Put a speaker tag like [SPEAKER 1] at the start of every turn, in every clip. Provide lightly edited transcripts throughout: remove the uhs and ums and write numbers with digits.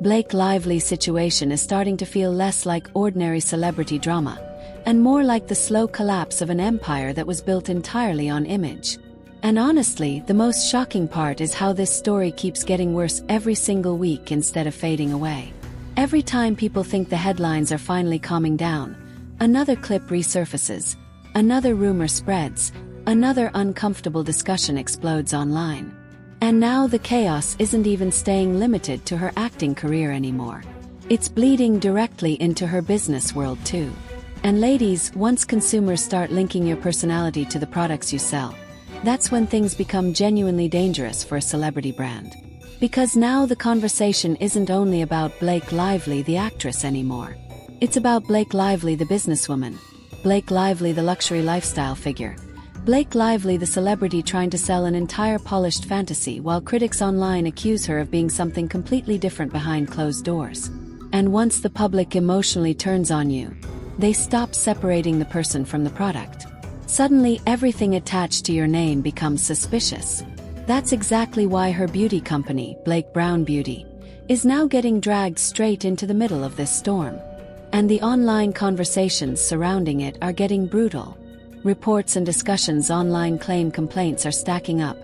[SPEAKER 1] Blake Lively's situation is starting to feel less like ordinary celebrity drama, and more like the slow collapse of an empire that was built entirely on image. And honestly, the most shocking part is how this story keeps getting worse every single week instead of fading away. Every time people think the headlines are finally calming down, another clip resurfaces, another rumor spreads, another uncomfortable discussion explodes online. And now the chaos isn't even staying limited to her acting career anymore. It's bleeding directly into her business world too. And ladies, once consumers start linking your personality to the products you sell, that's when things become genuinely dangerous for a celebrity brand. Because now the conversation isn't only about Blake Lively the actress anymore. It's about Blake Lively the businesswoman, Blake Lively the luxury lifestyle figure, Blake Lively the celebrity trying to sell an entire polished fantasy while critics online accuse her of being something completely different behind closed doors. And once the public emotionally turns on you, they stop separating the person from the product. Suddenly everything attached to your name becomes suspicious. That's exactly why her beauty company, Blake Brown Beauty, is now getting dragged straight into the middle of this storm. And the online conversations surrounding it are getting brutal. Reports and discussions online claim complaints are stacking up,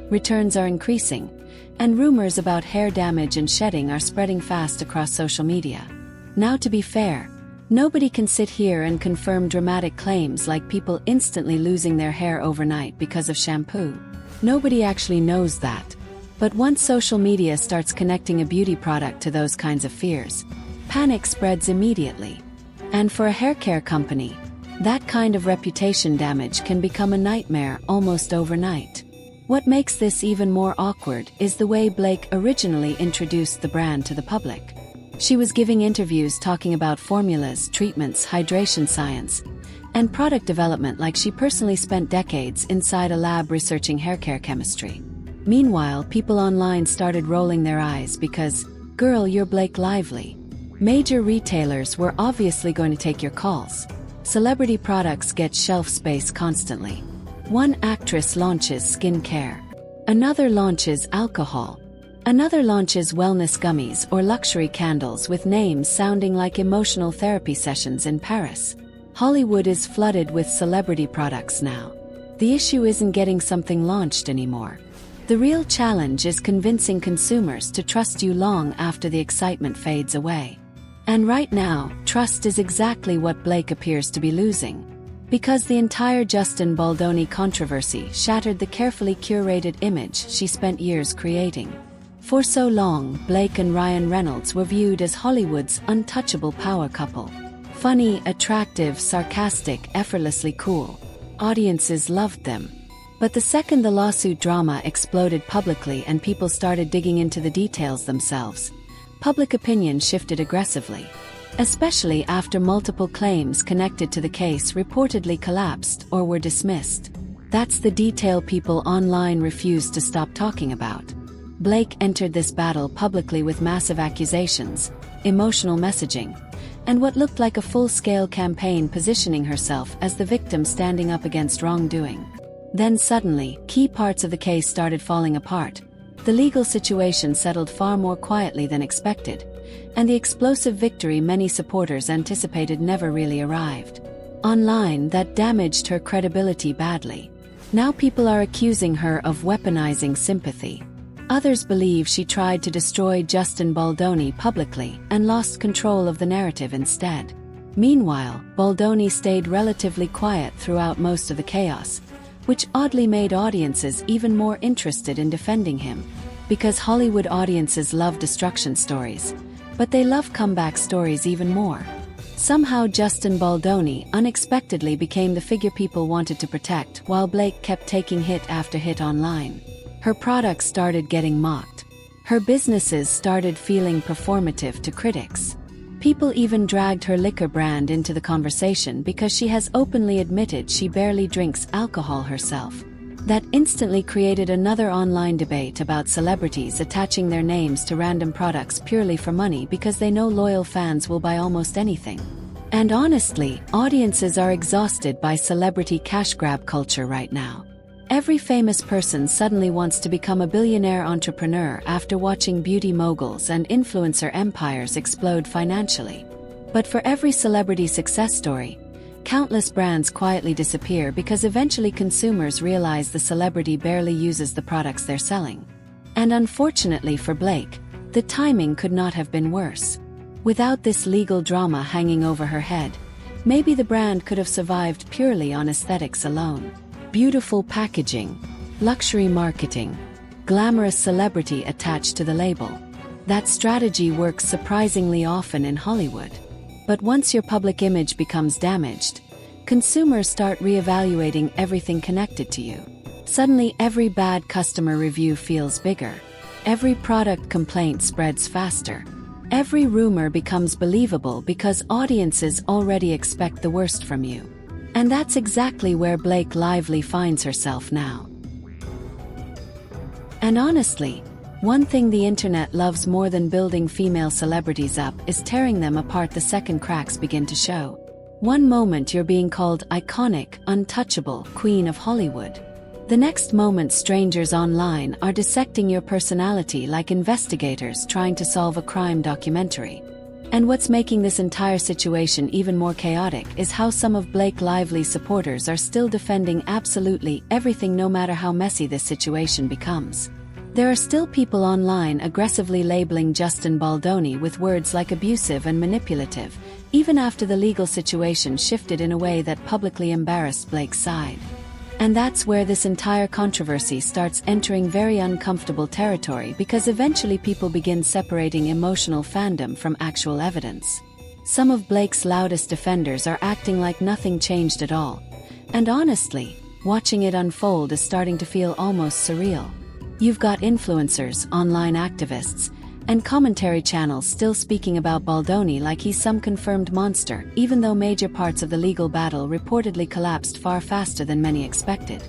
[SPEAKER 1] returns are increasing, and rumors about hair damage and shedding are spreading fast across social media. Now, to be fair, nobody can sit here and confirm dramatic claims like people instantly losing their hair overnight because of shampoo. Nobody actually knows that. But once social media starts connecting a beauty product to those kinds of fears, panic spreads immediately. And for a haircare company, that kind of reputation damage can become a nightmare almost overnight. What makes this even more awkward is the way Blake originally introduced the brand to the public. She was giving interviews talking about formulas, treatments, hydration science, and product development like she personally spent decades inside a lab researching haircare chemistry. Meanwhile, people online started rolling their eyes because, girl, you're Blake Lively. Major retailers were obviously going to take your calls. Celebrity products get shelf space constantly. One actress launches skincare. Another launches alcohol. Another launches wellness gummies or luxury candles with names sounding like emotional therapy sessions in Paris. Hollywood is flooded with celebrity products now. The issue isn't getting something launched anymore. The real challenge is convincing consumers to trust you long after the excitement fades away. And right now, trust is exactly what Blake appears to be losing. Because the entire Justin Baldoni controversy shattered the carefully curated image she spent years creating. For so long, Blake and Ryan Reynolds were viewed as Hollywood's untouchable power couple. Funny, attractive, sarcastic, effortlessly cool. Audiences loved them. But the second the lawsuit drama exploded publicly and people started digging into the details themselves, public opinion shifted aggressively. Especially after multiple claims connected to the case reportedly collapsed or were dismissed. That's the detail people online refused to stop talking about. Blake entered this battle publicly with massive accusations, emotional messaging, and what looked like a full-scale campaign positioning herself as the victim standing up against wrongdoing. Then suddenly, key parts of the case started falling apart. The legal situation settled far more quietly than expected, and the explosive victory many supporters anticipated never really arrived. Online, that damaged her credibility badly. Now people are accusing her of weaponizing sympathy. Others believe she tried to destroy Justin Baldoni publicly and lost control of the narrative instead. Meanwhile, Baldoni stayed relatively quiet throughout most of the chaos, which oddly made audiences even more interested in defending him. Because Hollywood audiences love destruction stories, but they love comeback stories even more. Somehow Justin Baldoni unexpectedly became the figure people wanted to protect while Blake kept taking hit after hit online. Her products started getting mocked. Her businesses started feeling performative to critics. People even dragged her liquor brand into the conversation because she has openly admitted she barely drinks alcohol herself. That instantly created another online debate about celebrities attaching their names to random products purely for money because they know loyal fans will buy almost anything. And honestly, audiences are exhausted by celebrity cash grab culture right now. Every famous person suddenly wants to become a billionaire entrepreneur after watching beauty moguls and influencer empires explode financially. But for every celebrity success story, countless brands quietly disappear because eventually consumers realize the celebrity barely uses the products they're selling. And unfortunately for Blake, the timing could not have been worse. Without this legal drama hanging over her head, maybe the brand could have survived purely on aesthetics alone. Beautiful packaging, luxury marketing, glamorous celebrity attached to the label. That strategy works surprisingly often in Hollywood. But once your public image becomes damaged, consumers start reevaluating everything connected to you. Suddenly, every bad customer review feels bigger. Every product complaint spreads faster. Every rumor becomes believable because audiences already expect the worst from you. And that's exactly where Blake Lively finds herself now. And honestly, one thing the internet loves more than building female celebrities up is tearing them apart the second cracks begin to show. One moment you're being called iconic, untouchable, queen of Hollywood. The next moment strangers online are dissecting your personality like investigators trying to solve a crime documentary. And what's making this entire situation even more chaotic is how some of Blake Lively's supporters are still defending absolutely everything no matter how messy this situation becomes. There are still people online aggressively labeling Justin Baldoni with words like abusive and manipulative, even after the legal situation shifted in a way that publicly embarrassed Blake's side. And that's where this entire controversy starts entering very uncomfortable territory because eventually people begin separating emotional fandom from actual evidence. Some of Blake's loudest defenders are acting like nothing changed at all. And honestly, watching it unfold is starting to feel almost surreal. You've got influencers, online activists, and commentary channels still speaking about Baldoni like he's some confirmed monster, even though major parts of the legal battle reportedly collapsed far faster than many expected.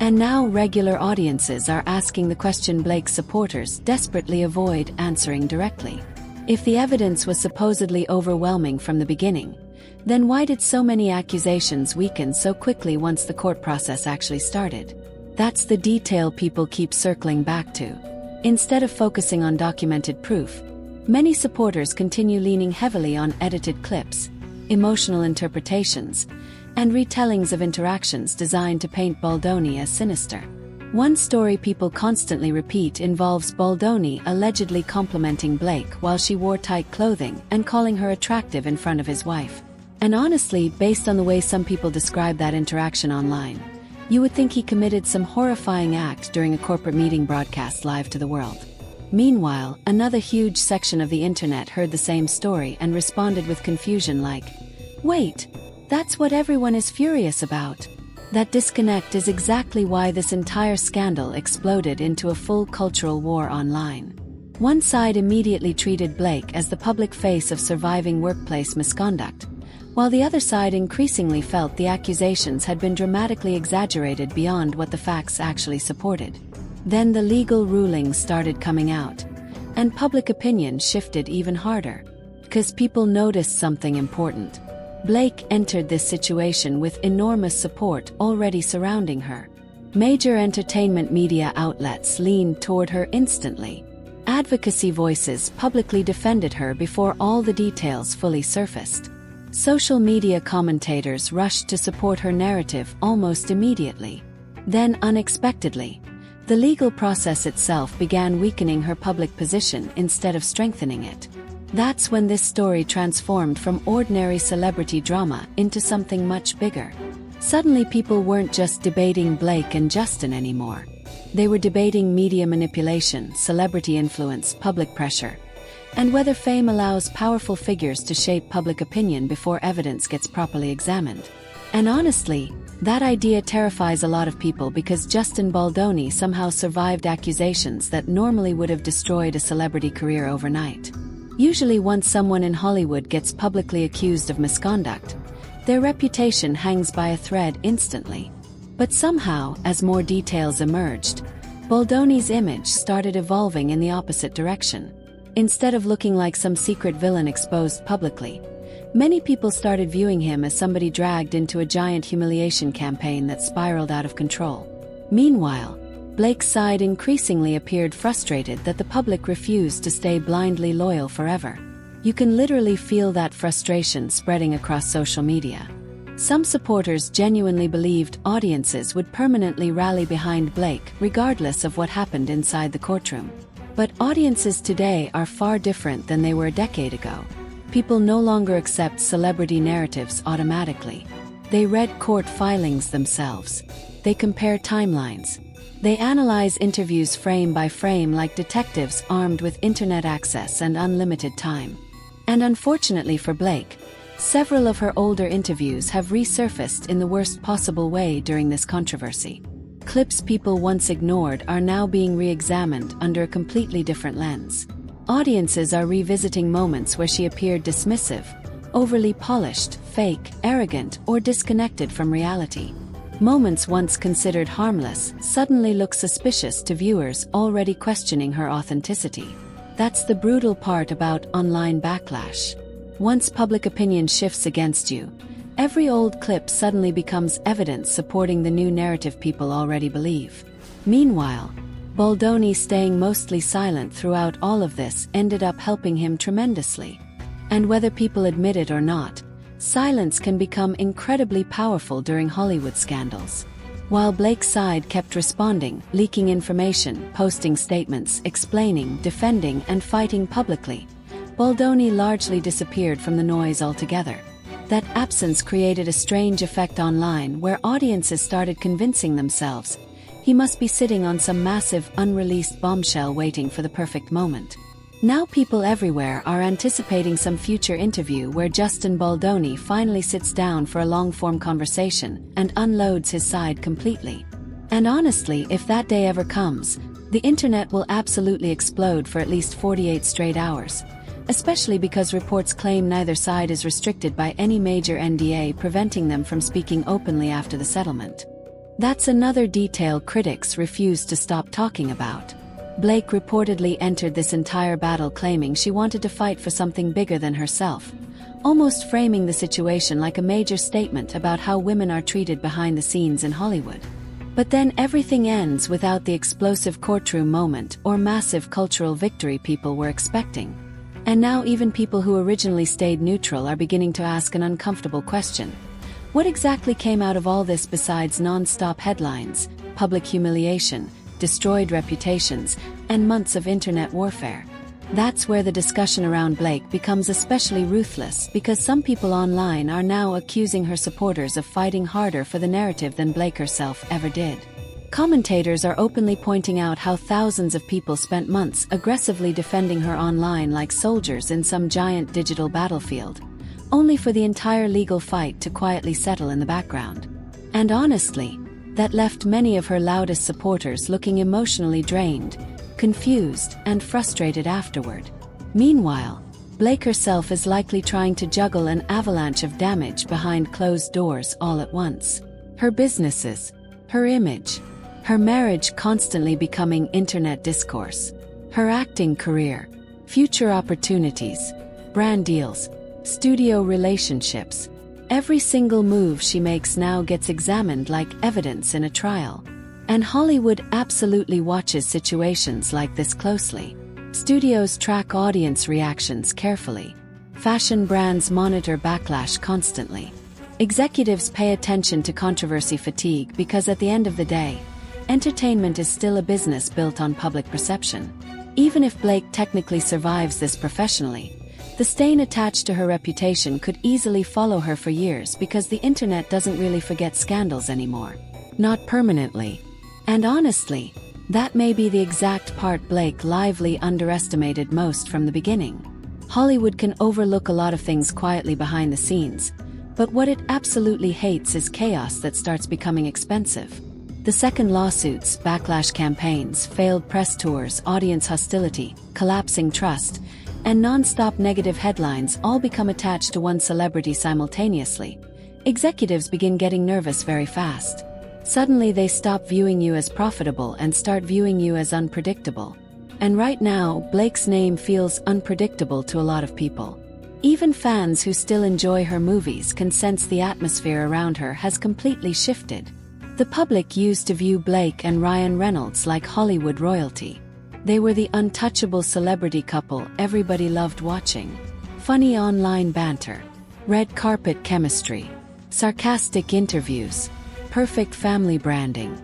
[SPEAKER 1] And now regular audiences are asking the question Blake's supporters desperately avoid answering directly. If the evidence was supposedly overwhelming from the beginning, then why did so many accusations weaken so quickly once the court process actually started? That's the detail people keep circling back to. Instead of focusing on documented proof, many supporters continue leaning heavily on edited clips, emotional interpretations, and retellings of interactions designed to paint Baldoni as sinister. One story people constantly repeat involves Baldoni allegedly complimenting Blake while she wore tight clothing and calling her attractive in front of his wife. And honestly, based on the way some people describe that interaction online, you would think he committed some horrifying act during a corporate meeting broadcast live to the world. Meanwhile, another huge section of the internet heard the same story and responded with confusion like, "Wait, that's what everyone is furious about." That disconnect is exactly why this entire scandal exploded into a full cultural war online. One side immediately treated Blake as the public face of surviving workplace misconduct, while the other side increasingly felt the accusations had been dramatically exaggerated beyond what the facts actually supported. Then the legal rulings started coming out, and public opinion shifted even harder. Because people noticed something important. Blake entered this situation with enormous support already surrounding her. Major entertainment media outlets leaned toward her instantly. Advocacy voices publicly defended her before all the details fully surfaced. Social media commentators rushed to support her narrative almost immediately. Then, unexpectedly, the legal process itself began weakening her public position instead of strengthening it. That's when this story transformed from ordinary celebrity drama into something much bigger. Suddenly people weren't just debating Blake and Justin anymore. They were debating media manipulation, celebrity influence, public pressure, and whether fame allows powerful figures to shape public opinion before evidence gets properly examined. And honestly, that idea terrifies a lot of people because Justin Baldoni somehow survived accusations that normally would have destroyed a celebrity career overnight. Usually once someone in Hollywood gets publicly accused of misconduct, their reputation hangs by a thread instantly. But somehow, as more details emerged, Baldoni's image started evolving in the opposite direction. Instead of looking like some secret villain exposed publicly, many people started viewing him as somebody dragged into a giant humiliation campaign that spiraled out of control. Meanwhile, Blake's side increasingly appeared frustrated that the public refused to stay blindly loyal forever. You can literally feel that frustration spreading across social media. Some supporters genuinely believed audiences would permanently rally behind Blake regardless of what happened inside the courtroom. But audiences today are far different than they were a decade ago. People no longer accept celebrity narratives automatically. They read court filings themselves. They compare timelines. They analyze interviews frame by frame like detectives armed with internet access and unlimited time. And unfortunately for Blake, several of her older interviews have resurfaced in the worst possible way during this controversy. Clips people once ignored are now being re-examined under a completely different lens. Audiences are revisiting moments where she appeared dismissive, overly polished, fake, arrogant, or disconnected from reality. Moments once considered harmless suddenly look suspicious to viewers already questioning her authenticity. That's the brutal part about online backlash. Once public opinion shifts against you, every old clip suddenly becomes evidence supporting the new narrative people already believe. Meanwhile, Baldoni staying mostly silent throughout all of this ended up helping him tremendously. And whether people admit it or not, silence can become incredibly powerful during Hollywood scandals. While Blake's side kept responding, leaking information, posting statements, explaining, defending, and fighting publicly, Baldoni largely disappeared from the noise altogether. That absence created a strange effect online where audiences started convincing themselves he must be sitting on some massive, unreleased bombshell waiting for the perfect moment. Now people everywhere are anticipating some future interview where Justin Baldoni finally sits down for a long-form conversation and unloads his side completely. And honestly, if that day ever comes, the internet will absolutely explode for at least 48 straight hours. Especially because reports claim neither side is restricted by any major NDA preventing them from speaking openly after the settlement. That's another detail critics refuse to stop talking about. Blake reportedly entered this entire battle claiming she wanted to fight for something bigger than herself, almost framing the situation like a major statement about how women are treated behind the scenes in Hollywood. But then everything ends without the explosive courtroom moment or massive cultural victory people were expecting. And now even people who originally stayed neutral are beginning to ask an uncomfortable question. What exactly came out of all this besides non-stop headlines, public humiliation, destroyed reputations, and months of internet warfare? That's where the discussion around Blake becomes especially ruthless because some people online are now accusing her supporters of fighting harder for the narrative than Blake herself ever did. Commentators are openly pointing out how thousands of people spent months aggressively defending her online like soldiers in some giant digital battlefield, only for the entire legal fight to quietly settle in the background. And honestly, that left many of her loudest supporters looking emotionally drained, confused, and frustrated afterward. Meanwhile, Blake herself is likely trying to juggle an avalanche of damage behind closed doors all at once. Her businesses, her image, her marriage constantly becoming internet discourse, her acting career, future opportunities, brand deals, studio relationships. Every single move she makes now gets examined like evidence in a trial. And Hollywood absolutely watches situations like this closely. Studios track audience reactions carefully. Fashion brands monitor backlash constantly. Executives pay attention to controversy fatigue because at the end of the day, entertainment is still a business built on public perception. Even if Blake technically survives this professionally, the stain attached to her reputation could easily follow her for years because the internet doesn't really forget scandals anymore. Not permanently. And honestly, that may be the exact part Blake lively underestimated most from the beginning. Hollywood can overlook a lot of things quietly behind the scenes, but what it absolutely hates is chaos that starts becoming expensive. The second lawsuits, backlash campaigns, failed press tours, audience hostility, collapsing trust, and non-stop negative headlines all become attached to one celebrity simultaneously. Executives begin getting nervous very fast. Suddenly they stop viewing you as profitable and start viewing you as unpredictable. And right now, Blake's name feels unpredictable to a lot of people. Even fans who still enjoy her movies can sense the atmosphere around her has completely shifted. The public used to view Blake and Ryan Reynolds like Hollywood royalty. They were the untouchable celebrity couple everybody loved watching. Funny online banter, red carpet chemistry, sarcastic interviews, perfect family branding.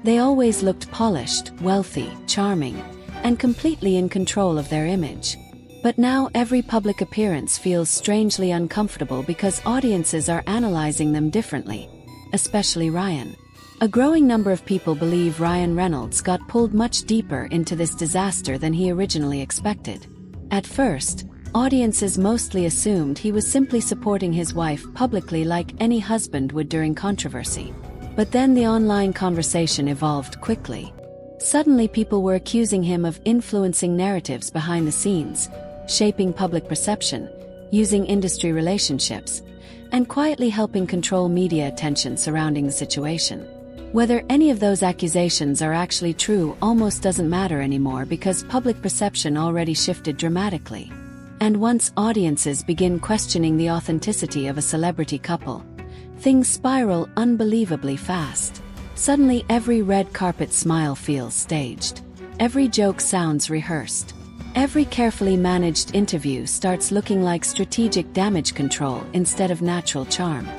[SPEAKER 1] They always looked polished, wealthy, charming, and completely in control of their image. But now every public appearance feels strangely uncomfortable because audiences are analyzing them differently, especially Ryan. A growing number of people believe Ryan Reynolds got pulled much deeper into this disaster than he originally expected. At first, audiences mostly assumed he was simply supporting his wife publicly like any husband would during controversy. But then the online conversation evolved quickly. Suddenly people were accusing him of influencing narratives behind the scenes, shaping public perception, using industry relationships, and quietly helping control media attention surrounding the situation. Whether any of those accusations are actually true almost doesn't matter anymore because public perception already shifted dramatically. And once audiences begin questioning the authenticity of a celebrity couple, things spiral unbelievably fast. Suddenly every red carpet smile feels staged. Every joke sounds rehearsed. Every carefully managed interview starts looking like strategic damage control instead of natural charm.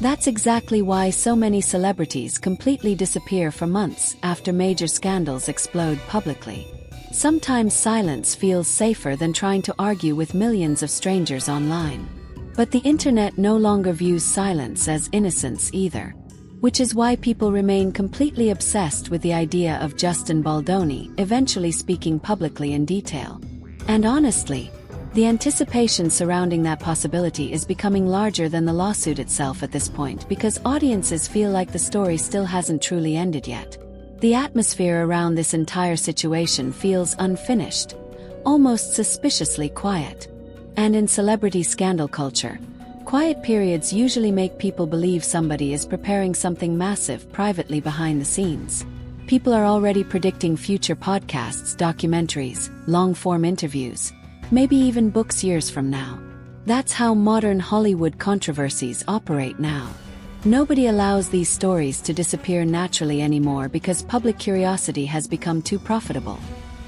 [SPEAKER 1] That's exactly why so many celebrities completely disappear for months after major scandals explode publicly. Sometimes silence feels safer than trying to argue with millions of strangers online. But the internet no longer views silence as innocence either. Which is why people remain completely obsessed with the idea of Justin Baldoni eventually speaking publicly in detail. And honestly, the anticipation surrounding that possibility is becoming larger than the lawsuit itself at this point because audiences feel like the story still hasn't truly ended yet. The atmosphere around this entire situation feels unfinished, almost suspiciously quiet. And in celebrity scandal culture, quiet periods usually make people believe somebody is preparing something massive privately behind the scenes. People are already predicting future podcasts, documentaries, long-form interviews, maybe even books years from now. That's how modern Hollywood controversies operate now. Nobody allows these stories to disappear naturally anymore because public curiosity has become too profitable.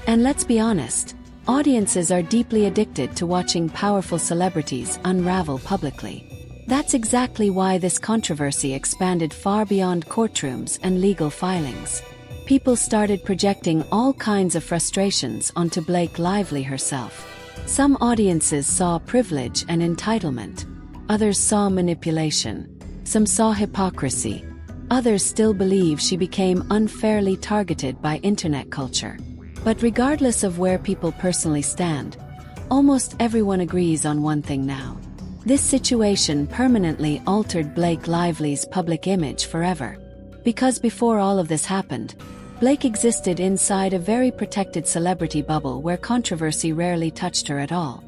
[SPEAKER 1] And let's be honest, audiences are deeply addicted to watching powerful celebrities unravel publicly. That's exactly why this controversy expanded far beyond courtrooms and legal filings. People started projecting all kinds of frustrations onto Blake Lively herself. Some audiences saw privilege and entitlement. Others saw manipulation. Some saw hypocrisy. Others still believe she became unfairly targeted by internet culture. But regardless of where people personally stand, almost everyone agrees on one thing now. This situation permanently altered Blake Lively's public image forever. Because before all of this happened, Blake existed inside a very protected celebrity bubble where controversy rarely touched her at all.